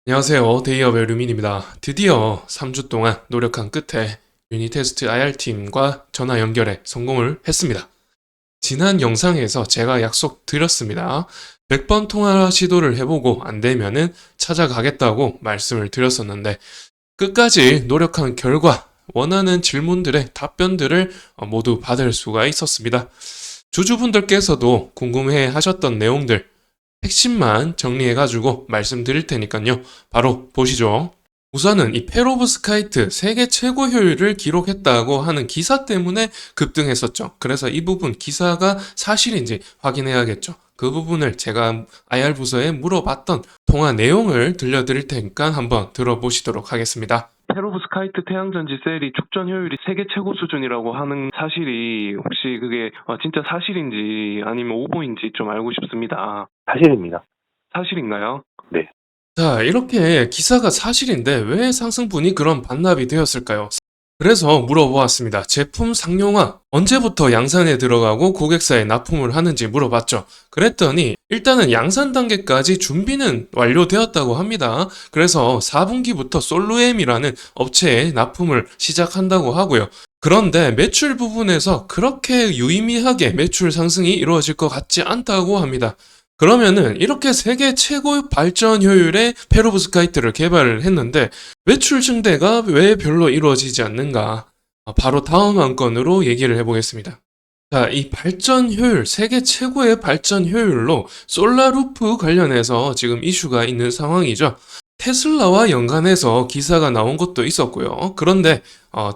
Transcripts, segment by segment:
안녕하세요. 데이업의 류민입니다. 드디어 3주 동안 노력한 끝에 유니테스트 IR팀과 전화 연결에 성공을 했습니다. 지난 영상에서 제가 약속드렸습니다. 100번 통화 시도를 해보고 안 되면은 찾아가겠다고 말씀을 드렸었는데 끝까지 노력한 결과 원하는 질문들의 답변들을 모두 받을 수가 있었습니다. 주주분들께서도 궁금해 하셨던 내용들 핵심만 정리해가지고 말씀드릴 테니까요. 바로 보시죠. 우선은 이 페로브스카이트 세계 최고 효율을 기록했다고 하는 기사 때문에 급등했었죠. 그래서 이 부분 기사가 사실인지 확인해야겠죠. 그 부분을 제가 IR 부서에 물어봤던 통화 내용을 들려드릴 테니까 한번 들어보시도록 하겠습니다. 페로브스카이트 태양전지 셀이 축전 효율이 세계 최고 수준이라고 하는 사실이 혹시 그게 진짜 사실인지 아니면 오보인지 좀 알고 싶습니다. 사실입니다. 사실인가요? 네. 자, 이렇게 기사가 사실인데 왜 상승분이 그런 반납이 되었을까요? 그래서 물어보았습니다. 제품 상용화 언제부터 양산에 들어가고 고객사에 납품을 하는지 물어봤죠. 그랬더니 일단은 양산 단계까지 준비는 완료되었다고 합니다. 그래서 4분기부터 솔루엠이라는 업체에 납품을 시작한다고 하고요. 그런데 매출 부분에서 그렇게 유의미하게 매출 상승이 이루어질 것 같지 않다고 합니다. 그러면은 이렇게 세계 최고 발전 효율의 페로브스카이트를 개발을 했는데 매출 증대가 왜 별로 이루어지지 않는가? 바로 다음 안건으로 얘기를 해보겠습니다. 자, 이 발전 효율, 세계 최고의 발전 효율로 솔라루프 관련해서 지금 이슈가 있는 상황이죠. 테슬라와 연관해서 기사가 나온 것도 있었고요. 그런데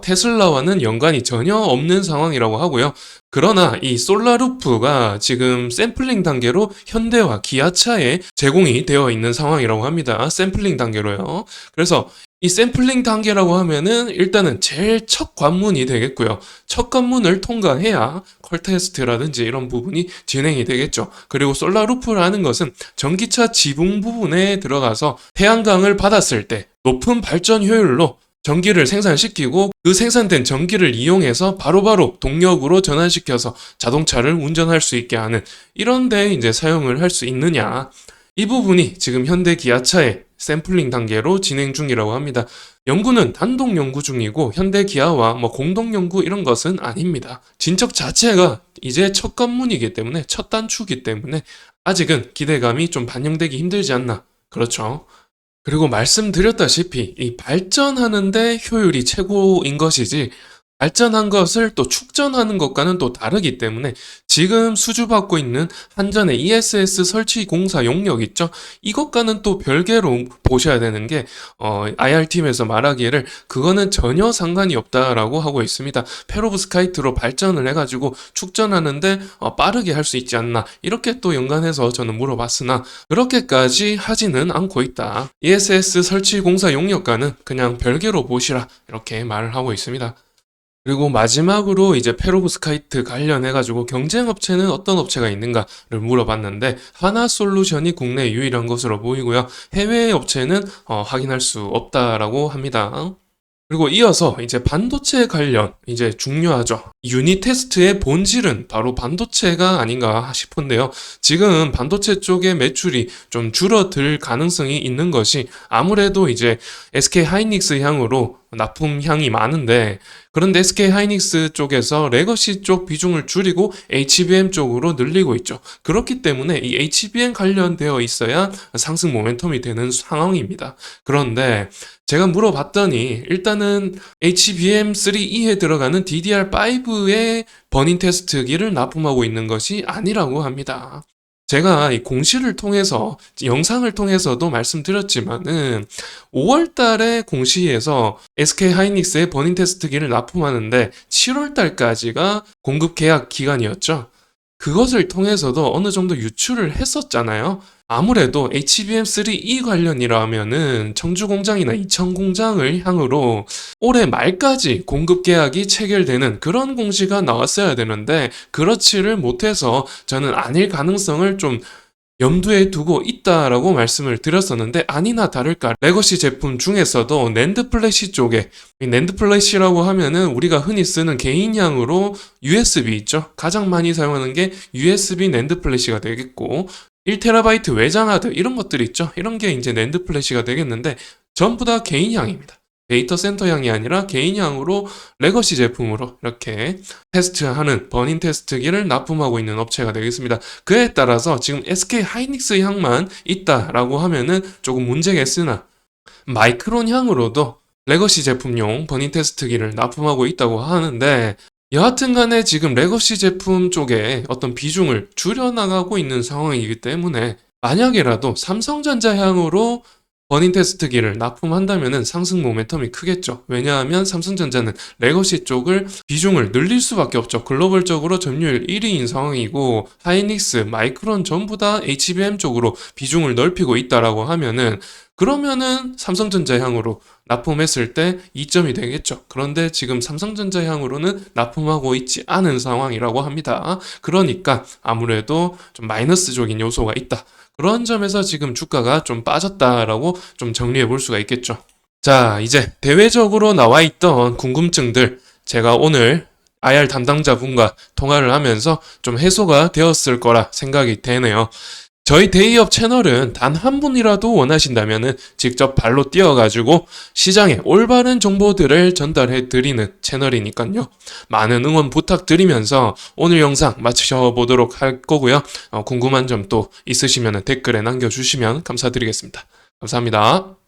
테슬라와는 연관이 전혀 없는 상황이라고 하고요. 그러나 이 솔라루프가 지금 샘플링 단계로 현대와 기아차에 제공이 되어 있는 상황이라고 합니다. 샘플링 단계로요. 그래서 이 샘플링 단계라고 하면은 일단은 제일 첫 관문이 되겠고요. 첫 관문을 통과해야 컬 테스트라든지 이런 부분이 진행이 되겠죠. 그리고 솔라루프라는 것은 전기차 지붕 부분에 들어가서 태양광을 받았을 때 높은 발전 효율로 전기를 생산시키고 그 생산된 전기를 이용해서 바로바로 동력으로 전환시켜서 자동차를 운전할 수 있게 하는 이런 데 이제 사용을 할 수 있느냐. 이 부분이 지금 현대 기아차의 샘플링 단계로 진행 중이라고 합니다. 연구는 단독 연구 중이고 현대 기아와 공동 연구 이런 것은 아닙니다. 진척 자체가 이제 첫 관문이기 때문에 첫 단추기 때문에 아직은 기대감이 좀 반영되기 힘들지 않나. 그렇죠. 그리고 말씀드렸다시피 이 발전하는데 효율이 최고인 것이지 발전한 것을 또 축전하는 것과는 또 다르기 때문에 지금 수주받고 있는 한전의 ESS 설치 공사 용역 있죠? 이것과는 또 별개로 보셔야 되는 게 IR팀에서 말하기를 그거는 전혀 상관이 없다라고 하고 있습니다. 페로브스카이트로 발전을 해가지고 축전하는데 빠르게 할 수 있지 않나 이렇게 또 연관해서 저는 물어봤으나 그렇게까지 하지는 않고 있다. ESS 설치 공사 용역과는 그냥 별개로 보시라 이렇게 말을 하고 있습니다. 그리고 마지막으로 이제 페로브스카이트 관련해가지고 경쟁 업체는 어떤 업체가 있는가를 물어봤는데 하나솔루션이 국내 유일한 것으로 보이고요. 해외 업체는 확인할 수 없다라고 합니다. 그리고 이어서 이제 반도체 관련 이제 중요하죠. 유닛 테스트의 본질은 바로 반도체가 아닌가 싶은데요. 지금 반도체 쪽의 매출이 좀 줄어들 가능성이 있는 것이 아무래도 이제 SK 하이닉스 향으로 납품 향이 많은데 그런데 SK 하이닉스 쪽에서 레거시 쪽 비중을 줄이고 HBM 쪽으로 늘리고 있죠. 그렇기 때문에 이 HBM 관련되어 있어야 상승 모멘텀이 되는 상황입니다. 그런데 제가 물어봤더니 일단은 HBM3E에 들어가는 DDR5의 버닝 테스트기를 납품하고 있는 것이 아니라고 합니다. 제가 이 공시를 통해서 영상을 통해서도 말씀드렸지만은 5월 달에 공시에서 SK 하이닉스의 버닝 테스트기를 납품하는데 7월 달까지가 공급 계약 기간이었죠. 그것을 통해서도 어느 정도 유출을 했었잖아요. 아무래도 HBM3E 관련이라면은 청주 공장이나 이천 공장을 향으로 올해 말까지 공급 계약이 체결되는 그런 공시가 나왔어야 되는데 그렇지를 못해서 저는 아닐 가능성을 좀 염두에 두고 있다라고 말씀을 드렸었는데 아니나 다를까 레거시 제품 중에서도 낸드 플래시 쪽에 낸드 플래시라고 하면은 우리가 흔히 쓰는 개인향으로 USB 있죠. 가장 많이 사용하는 게 USB 낸드 플래시가 되겠고 1TB 외장 하드 이런 것들이 있죠. 이런 게 이제 낸드 플래시가 되겠는데 전부 다 개인향입니다. 데이터 센터향이 아니라 개인향으로 레거시 제품으로 이렇게 테스트하는 버닌 테스트기를 납품하고 있는 업체가 되겠습니다. 그에 따라서 지금 SK 하이닉스 향만 있다라고 하면은 조금 문제겠으나 마이크론 향으로도 레거시 제품용 버닌 테스트기를 납품하고 있다고 하는데 여하튼 간에 지금 레거시 제품 쪽에 어떤 비중을 줄여나가고 있는 상황이기 때문에 만약에라도 삼성전자 향으로 버닌 테스트기를 납품한다면 상승 모멘텀이 크겠죠. 왜냐하면 삼성전자는 레거시 쪽을 비중을 늘릴 수밖에 없죠. 글로벌적으로 점유율 1위인 상황이고 하이닉스, 마이크론 전부 다 HBM 쪽으로 비중을 넓히고 있다라고 하면은 그러면은 삼성전자 향으로 납품했을 때 이점이 되겠죠. 그런데 지금 삼성전자 향으로는 납품하고 있지 않은 상황이라고 합니다. 그러니까 아무래도 좀 마이너스적인 요소가 있다. 그런 점에서 지금 주가가 좀 빠졌다라고 좀 정리해 볼 수가 있겠죠. 자, 이제 대외적으로 나와 있던 궁금증들 제가 오늘 IR 담당자분과 통화를 하면서 좀 해소가 되었을 거라 생각이 되네요. 저희 데이업 채널은 단 한 분이라도 원하신다면 직접 발로 뛰어가지고 시장에 올바른 정보들을 전달해 드리는 채널이니까요. 많은 응원 부탁드리면서 오늘 영상 마치셔보도록 할 거고요. 궁금한 점 또 있으시면 댓글에 남겨주시면 감사드리겠습니다. 감사합니다.